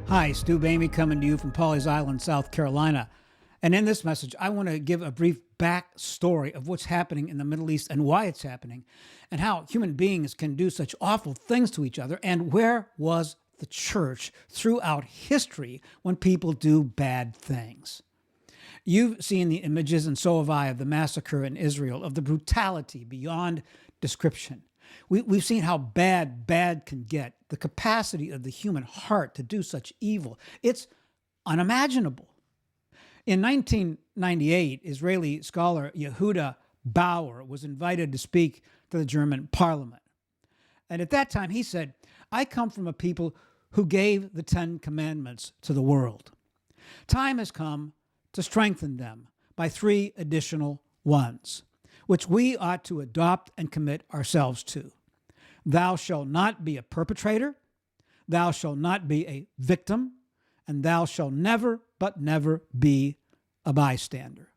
Hi, Stu Bamey coming to you from Pawleys Island, South Carolina. And in this message, I want to give a brief backstory of what's happening in the Middle East and why it's happening, and how human beings can do such awful things to each other, and where was the church throughout history when people do bad things. You've seen the images, and so have I, of the massacre in Israel, of the brutality beyond description. We've seen how bad can get, the capacity of the human heart to do such evil. It's unimaginable. In 1998, Israeli scholar Yehuda Bauer was invited to speak to the German parliament. And at that time, he said, "I come from a people who gave the 10 Commandments to the world. Time has come to strengthen them by 3 additional ones, which we ought to adopt and commit ourselves to. Thou shalt not be a perpetrator, thou shalt not be a victim, and thou shalt never be a bystander."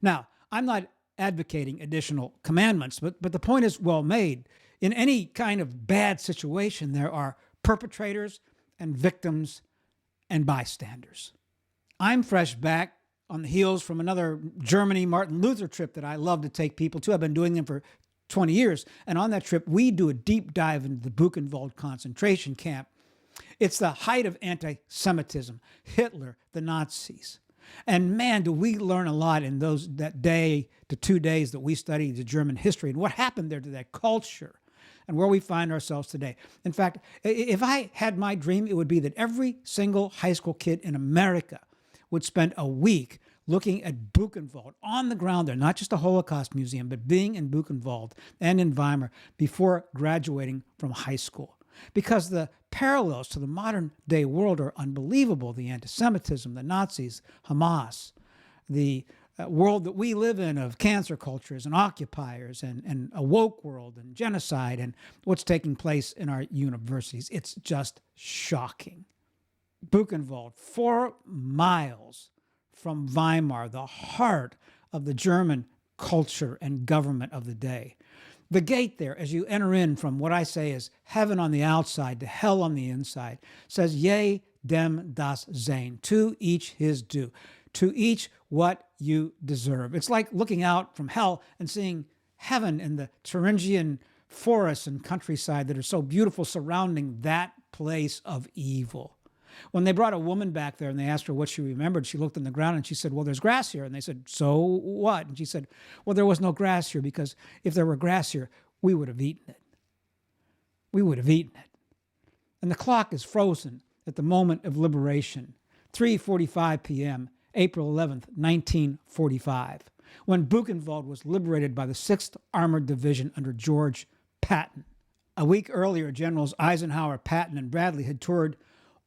Now, I'm not advocating additional commandments, but the point is well made. In any kind of bad situation, there are perpetrators and victims and bystanders. I'm fresh back on the heels from another Germany Martin Luther trip that I love to take people to. I've been doing them for 20 years. And on that trip, we do a deep dive into the Buchenwald concentration camp. It's the height of anti-Semitism, Hitler, the Nazis. And man, do we learn a lot in that day to 2 days that we studied the German history and what happened there to that culture and where we find ourselves today. In fact, if I had my dream, it would be that every single high school kid in America would spend a week looking at Buchenwald on the ground there, not just a Holocaust museum, but being in Buchenwald and in Weimar before graduating from high school. Because the parallels to the modern day world are unbelievable. The anti-Semitism, the Nazis, Hamas, the world that we live in of cancer cultures and occupiers and a woke world and genocide and what's taking place in our universities. It's just shocking. Buchenwald, 4 miles from Weimar, the heart of the German culture and government of the day. The gate there, as you enter in from what I say is heaven on the outside to hell on the inside, says, "Yea, dem das sein," to each his due, to each what you deserve. It's like looking out from hell and seeing heaven in the Thuringian forests and countryside that are so beautiful surrounding that place of evil. When they brought a woman back there and they asked her what she remembered, she looked on the ground and she said, "Well, there's grass here." And they said, "So what?" And she said, "Well, there was no grass here because if there were grass here, we would have eaten it. We would have eaten it." And the clock is frozen at the moment of liberation, 3:45 p.m., April 11th, 1945, when Buchenwald was liberated by the 6th Armored Division under George Patton. A week earlier, Generals Eisenhower, Patton, and Bradley had toured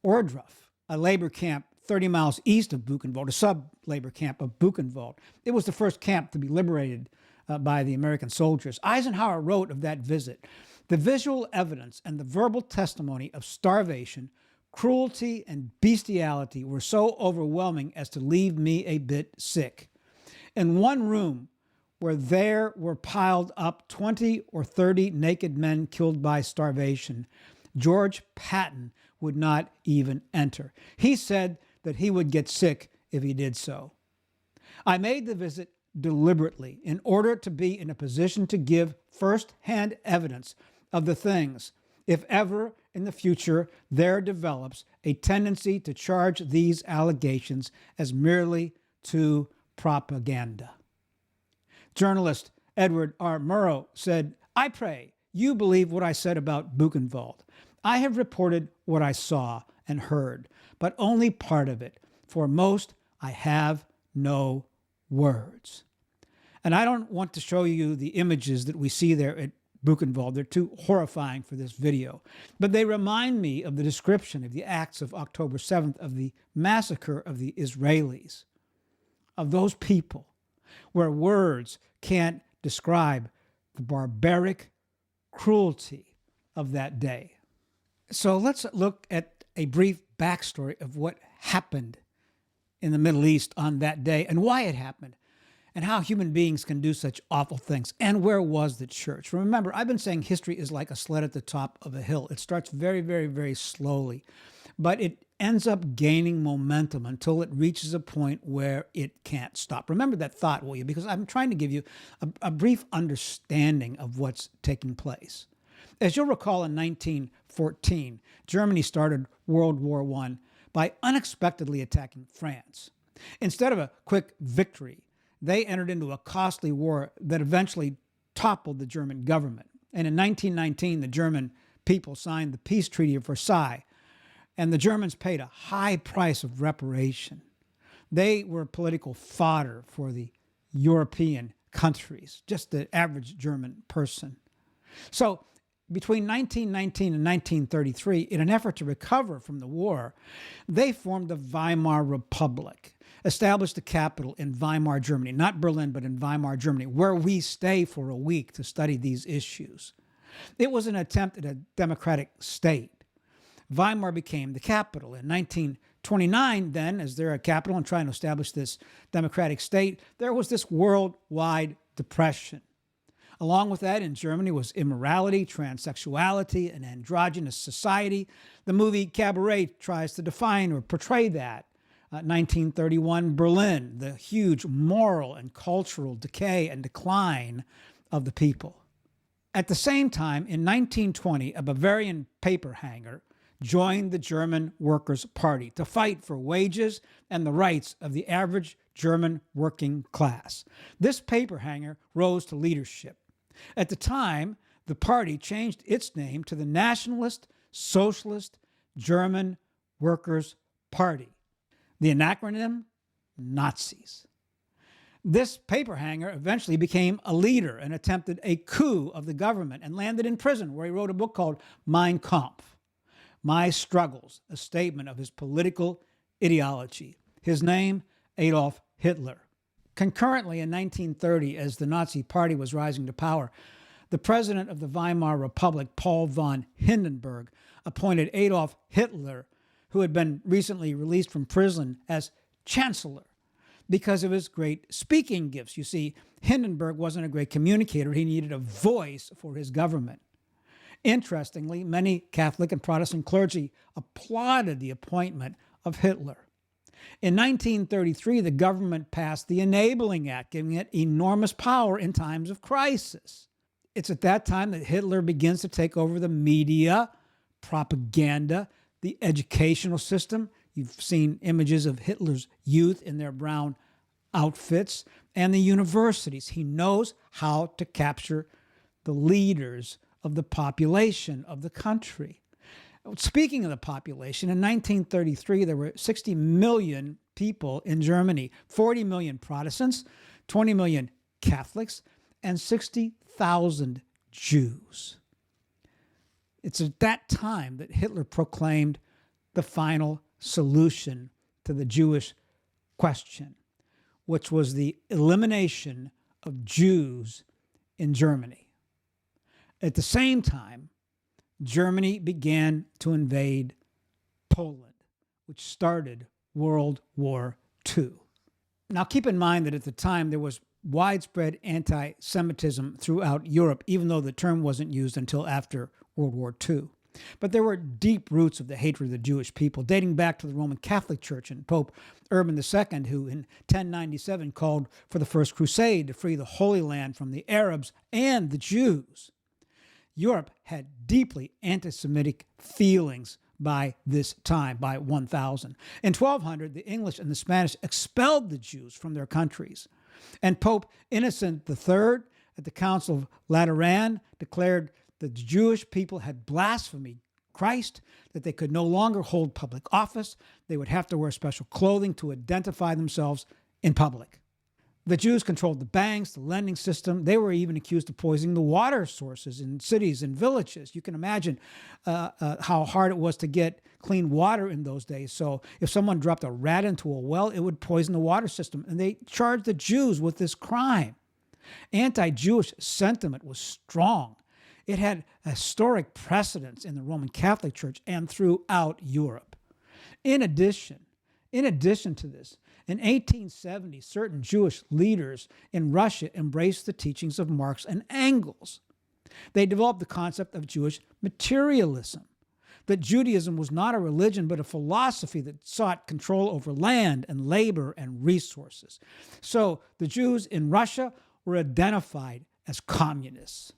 Ohrdruf, a labor camp 30 miles east of Buchenwald, a sub-labor camp of Buchenwald. It was the first camp to be liberated by the American soldiers. Eisenhower wrote of that visit, "The visual evidence and the verbal testimony of starvation, cruelty, and bestiality were so overwhelming as to leave me a bit sick. In one room where there were piled up 20 or 30 naked men killed by starvation, George Patton would not even enter. He said that he would get sick if he did so. I made the visit deliberately in order to be in a position to give first-hand evidence of the things, if ever in the future there develops a tendency to charge these allegations as merely to propaganda." Journalist Edward R. Murrow said, "I pray you believe what I said about Buchenwald. I have reported what I saw and heard, but only part of it. For most, I have no words." And I don't want to show you the images that we see there at Buchenwald. They're too horrifying for this video. But they remind me of the description of the acts of October 7th, of the massacre of the Israelis, of those people, where words can't describe the barbaric cruelty of that day. So let's look at a brief backstory of what happened in the Middle East on that day and why it happened and how human beings can do such awful things. And where was the church? Remember, I've been saying history is like a sled at the top of a hill. It starts very, very, very slowly, but it ends up gaining momentum until it reaches a point where it can't stop. Remember that thought, will you? Because I'm trying to give you a brief understanding of what's taking place. As you'll recall, in 1914, Germany started World War I by unexpectedly attacking France. Instead of a quick victory, they entered into a costly war that eventually toppled the German government. And in 1919, the German people signed the Peace Treaty of Versailles, and the Germans paid a high price of reparation. They were political fodder for the European countries, just the average German person. So between 1919 and 1933, in an effort to recover from the war, they formed the Weimar Republic, established the capital in Weimar, Germany, not Berlin, but in Weimar, Germany, where we stay for a week to study these issues. It was an attempt at a democratic state. Weimar became the capital. In 1929, then, as they're a capital and trying to establish this democratic state, there was this worldwide depression. Along with that, in Germany was immorality, transsexuality, an androgynous society. The movie Cabaret tries to define or portray that. 1931, Berlin, the huge moral and cultural decay and decline of the people. At the same time, in 1920, a Bavarian paper hanger joined the German Workers' Party to fight for wages and the rights of the average German working class. This paper hanger rose to leadership. At the time, the party changed its name to the Nationalist Socialist German Workers' Party. The acronym, Nazis. This paper hanger eventually became a leader and attempted a coup of the government and landed in prison, where he wrote a book called Mein Kampf, My Struggles, a statement of his political ideology. His name, Adolf Hitler. Concurrently, in 1930, as the Nazi Party was rising to power, the president of the Weimar Republic, Paul von Hindenburg, appointed Adolf Hitler, who had been recently released from prison, as chancellor because of his great speaking gifts. You see, Hindenburg wasn't a great communicator. He needed a voice for his government. Interestingly, many Catholic and Protestant clergy applauded the appointment of Hitler. In 1933, the government passed the Enabling Act, giving it enormous power in times of crisis. It's at that time that Hitler begins to take over the media, propaganda, the educational system. You've seen images of Hitler's youth in their brown outfits, and the universities. He knows how to capture the leaders of the population of the country. Speaking of the population, in 1933, there were 60 million people in Germany, 40 million Protestants, 20 million Catholics, and 60,000 Jews. It's at that time that Hitler proclaimed the final solution to the Jewish question, which was the elimination of Jews in Germany. At the same time, Germany began to invade Poland, which started World War II. Now, keep in mind that at the time there was widespread anti-Semitism throughout Europe, even though the term wasn't used until after World War II. But there were deep roots of the hatred of the Jewish people, dating back to the Roman Catholic Church and Pope Urban II, who in 1097 called for the First Crusade to free the Holy Land from the Arabs and the Jews. Europe had deeply anti-Semitic feelings by this time, by 1000. In 1200, the English and the Spanish expelled the Jews from their countries. And Pope Innocent III, at the Council of Lateran, declared that the Jewish people had blasphemed Christ, that they could no longer hold public office. They would have to wear special clothing to identify themselves in public. The Jews controlled the banks, the lending system. They were even accused of poisoning the water sources in cities and villages. You can imagine how hard it was to get clean water in those days. So if someone dropped a rat into a well, it would poison the water system. And they charged the Jews with this crime. Anti-Jewish sentiment was strong. It had historic precedence in the Roman Catholic Church and throughout Europe. In addition to this, in 1870, certain Jewish leaders in Russia embraced the teachings of Marx and Engels. They developed the concept of Jewish materialism. that Judaism was not a religion but a philosophy that sought control over land and labor and resources. So the Jews in Russia were identified as communists.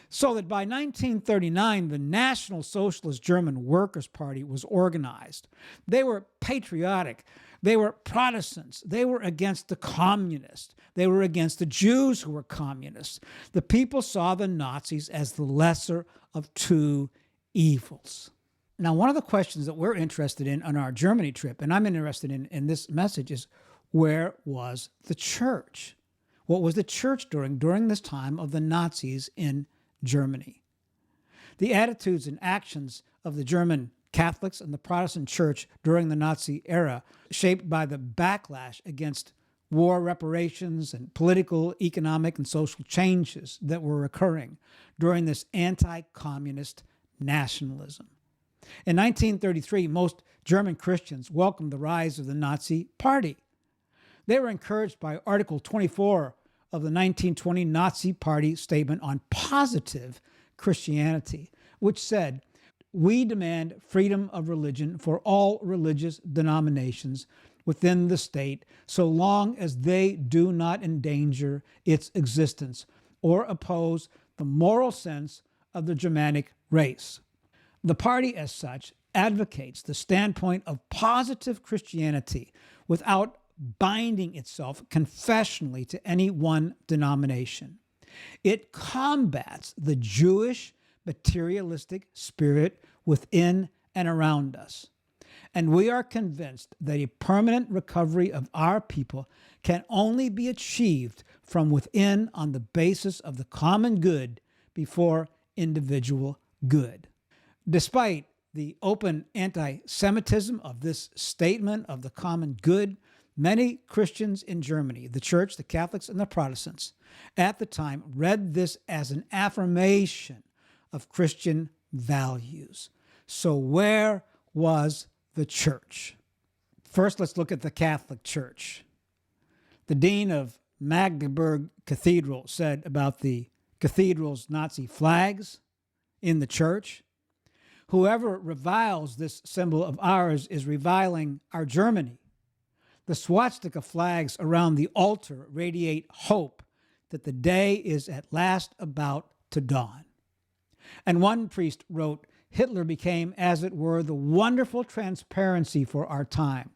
So that by 1939, the National Socialist German Workers' Party was organized. They were patriotic. They were Protestants. They were against the communists. They were against the Jews who were communists. The people saw the Nazis as the lesser of two evils. Now, one of the questions that we're interested in on our Germany trip, and I'm interested in this message, is where was the church? What was the church doing during this time of the Nazis in Germany? The attitudes and actions of the German Catholics and the Protestant church during the Nazi era, shaped by the backlash against war reparations and political, economic, and social changes that were occurring during this anti-communist nationalism. In 1933, most German Christians welcomed the rise of the Nazi Party. They were encouraged by Article 24 of the 1920 Nazi Party Statement on Positive Christianity, which said, "We demand freedom of religion for all religious denominations within the state, so long as they do not endanger its existence or oppose the moral sense of the Germanic race." The party, as such, advocates the standpoint of positive Christianity without binding itself confessionally to any one denomination. It combats the Jewish materialistic spirit within and around us. And we are convinced that a permanent recovery of our people can only be achieved from within on the basis of the common good before individual good. Despite the open anti-Semitism of this statement of the common good, many Christians in Germany, the church, the Catholics, and the Protestants, at the time read this as an affirmation of Christian values. So where was the church? First, let's look at the Catholic Church. The dean of Magdeburg Cathedral said about the cathedral's Nazi flags in the church, "Whoever reviles this symbol of ours is reviling our Germany. The swastika flags around the altar radiate hope that the day is at last about to dawn." And one priest wrote, "Hitler became, as it were, the wonderful transparency for our time,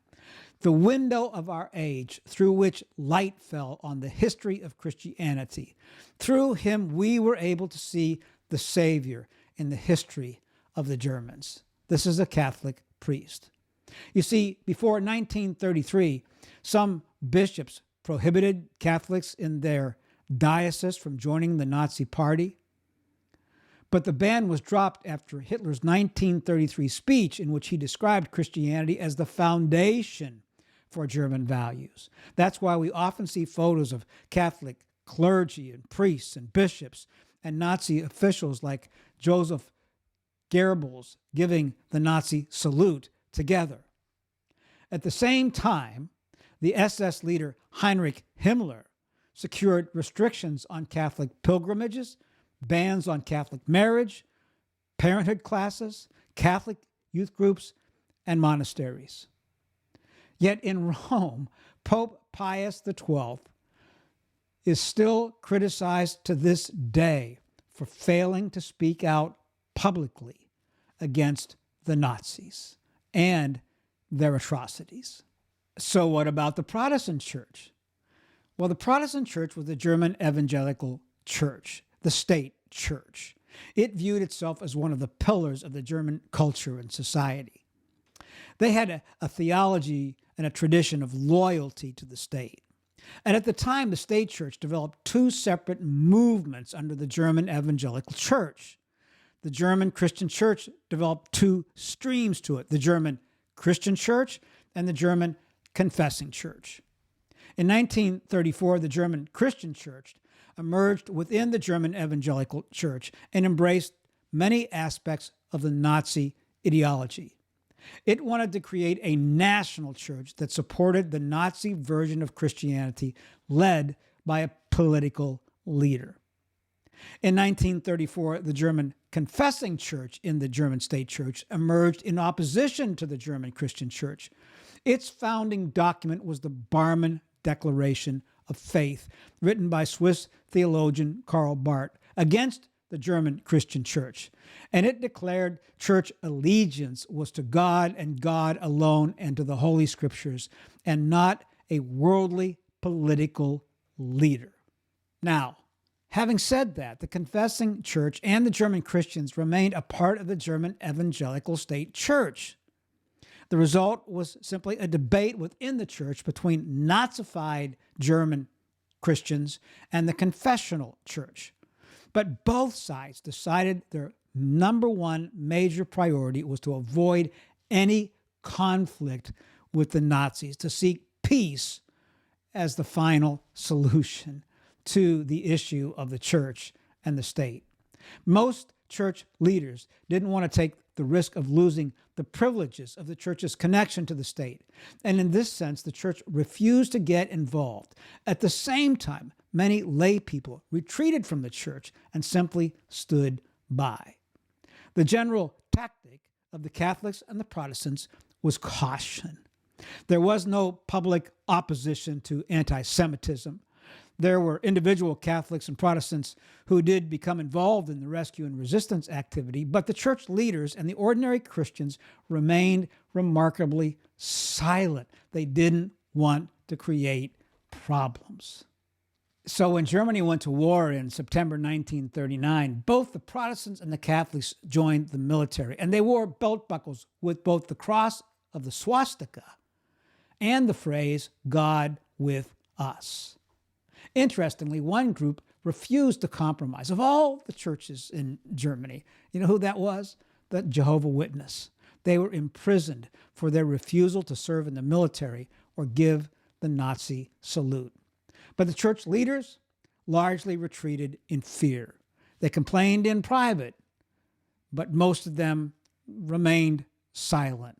the window of our age through which light fell on the history of Christianity. Through him we were able to see the Savior in the history of the Germans." This is a Catholic priest. You see, before 1933, some bishops prohibited Catholics in their diocese from joining the Nazi Party. But the ban was dropped after Hitler's 1933 speech, in which he described Christianity as the foundation for German values. That's why we often see photos of Catholic clergy and priests and bishops and Nazi officials like Joseph Goebbels giving the Nazi salute together. At the same time, the SS leader Heinrich Himmler secured restrictions on Catholic pilgrimages, bans on Catholic marriage, parenthood classes, Catholic youth groups, and monasteries. Yet in Rome, Pope Pius XII is still criticized to this day for failing to speak out publicly against the Nazis and their atrocities. So what about the Protestant church? Well, the Protestant church was the German evangelical church, the state church. It viewed itself as one of the pillars of the German culture and society. They had a theology and a tradition of loyalty to the state. And at the time, the state church developed two separate movements under the German evangelical church. The German Christian church developed two streams to it, the German Christian church and the German confessing church. In 1934, the German Christian church emerged within the German evangelical church and embraced many aspects of the Nazi ideology. It wanted to create a national church that supported the Nazi version of Christianity led by a political leader. In 1934, the German confessing church in the German state church emerged in opposition to the German Christian church. Its founding document was the Barmen Declaration of Faith, written by Swiss theologian Karl Barth, against the German Christian church. And it declared church allegiance was to God and God alone and to the Holy Scriptures, and not a worldly political leader. Now, having said that, the confessing church and the German Christians remained a part of the German evangelical state church. The result was simply a debate within the church between Nazified German Christians and the confessional church. But both sides decided their number one major priority was to avoid any conflict with the Nazis, to seek peace as the final solution to the issue of the church and the state. Most church leaders didn't want to take the risk of losing the privileges of the church's connection to the state. And in this sense, the church refused to get involved. At the same time, many lay people retreated from the church and simply stood by. The general tactic of the Catholics and the Protestants was caution. There was no public opposition to anti-Semitism. There were individual Catholics and Protestants who did become involved in the rescue and resistance activity, but the church leaders and the ordinary Christians remained remarkably silent. They didn't want to create problems. So when Germany went to war in September 1939, both the Protestants and the Catholics joined the military, and they wore belt buckles with both the cross of the swastika and the phrase, God with us. Interestingly, one group refused to compromise. Of all the churches in Germany, you know who that was? The Jehovah's Witness. They were imprisoned for their refusal to serve in the military or give the Nazi salute. But the church leaders largely retreated in fear. They complained in private, but most of them remained silent.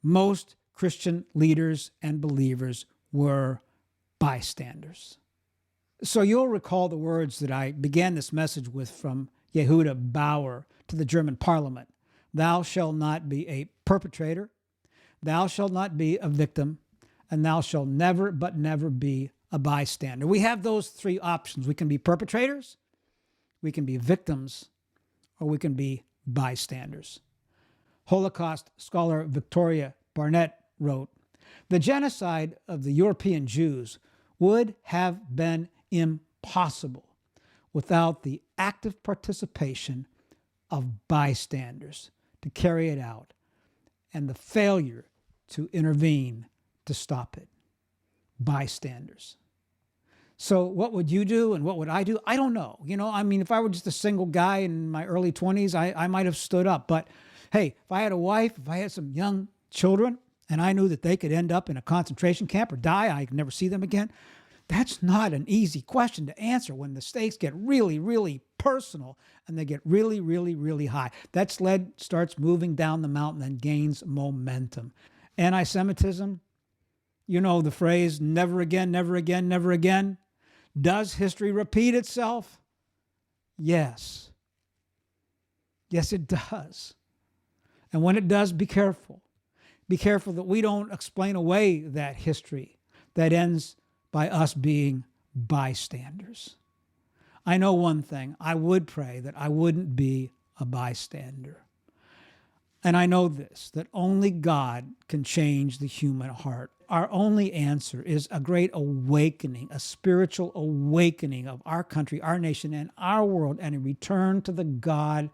Most Christian leaders and believers were bystanders. So you'll recall the words that I began this message with from Yehuda Bauer to the German parliament. Thou shalt not be a perpetrator, thou shalt not be a victim, and thou shalt never but never be a bystander. We have those three options. We can be perpetrators, we can be victims, or we can be bystanders. Holocaust scholar Victoria Barnett wrote, "The genocide of the European Jews would have been impossible without the active participation of bystanders to carry it out and the failure to intervene to stop it." Bystanders. So what would you do and what would I do? I don't know. If I were just a single guy in my early 20s, I might have stood up. But hey, if I had a wife, if I had some young children, and I knew that they could end up in a concentration camp or die, I could never see them again, that's not an easy question to answer when the stakes get really, really personal and they get really, really, really high. That sled starts moving down the mountain and gains momentum. Anti-Semitism, you know the phrase, never again, never again, never again. Does history repeat itself? Yes. Yes, it does. And when it does, be careful. Be careful that we don't explain away that history that ends by us being bystanders. I know one thing. I would pray that I wouldn't be a bystander. And I know this, that only God can change the human heart. Our only answer is a great awakening, a spiritual awakening of our country, our nation, and our world, and a return to the God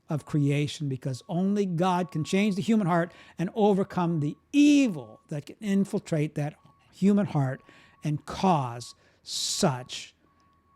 of creation, because only God can change the human heart and overcome the evil that can infiltrate that human heart and cause such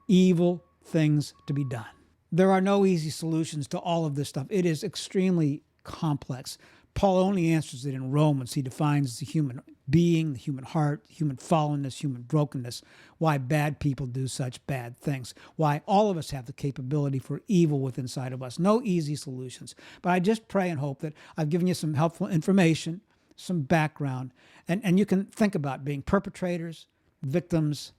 evil things to be done. There are no easy solutions to all of this stuff. It is extremely complex. Paul only answers it in Romans. He defines the human being, the human heart, human fallenness, human brokenness, why bad people do such bad things, why all of us have the capability for evil within inside of us. No easy solutions. But I just pray and hope that I've given you some helpful information, some background, and you can think about being perpetrators, victims,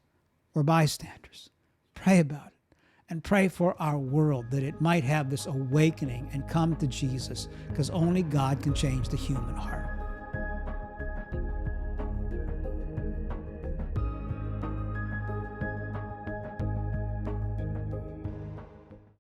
or bystanders. Pray about it. and pray for our world that it might have this awakening and come to Jesus, because only God can change the human heart.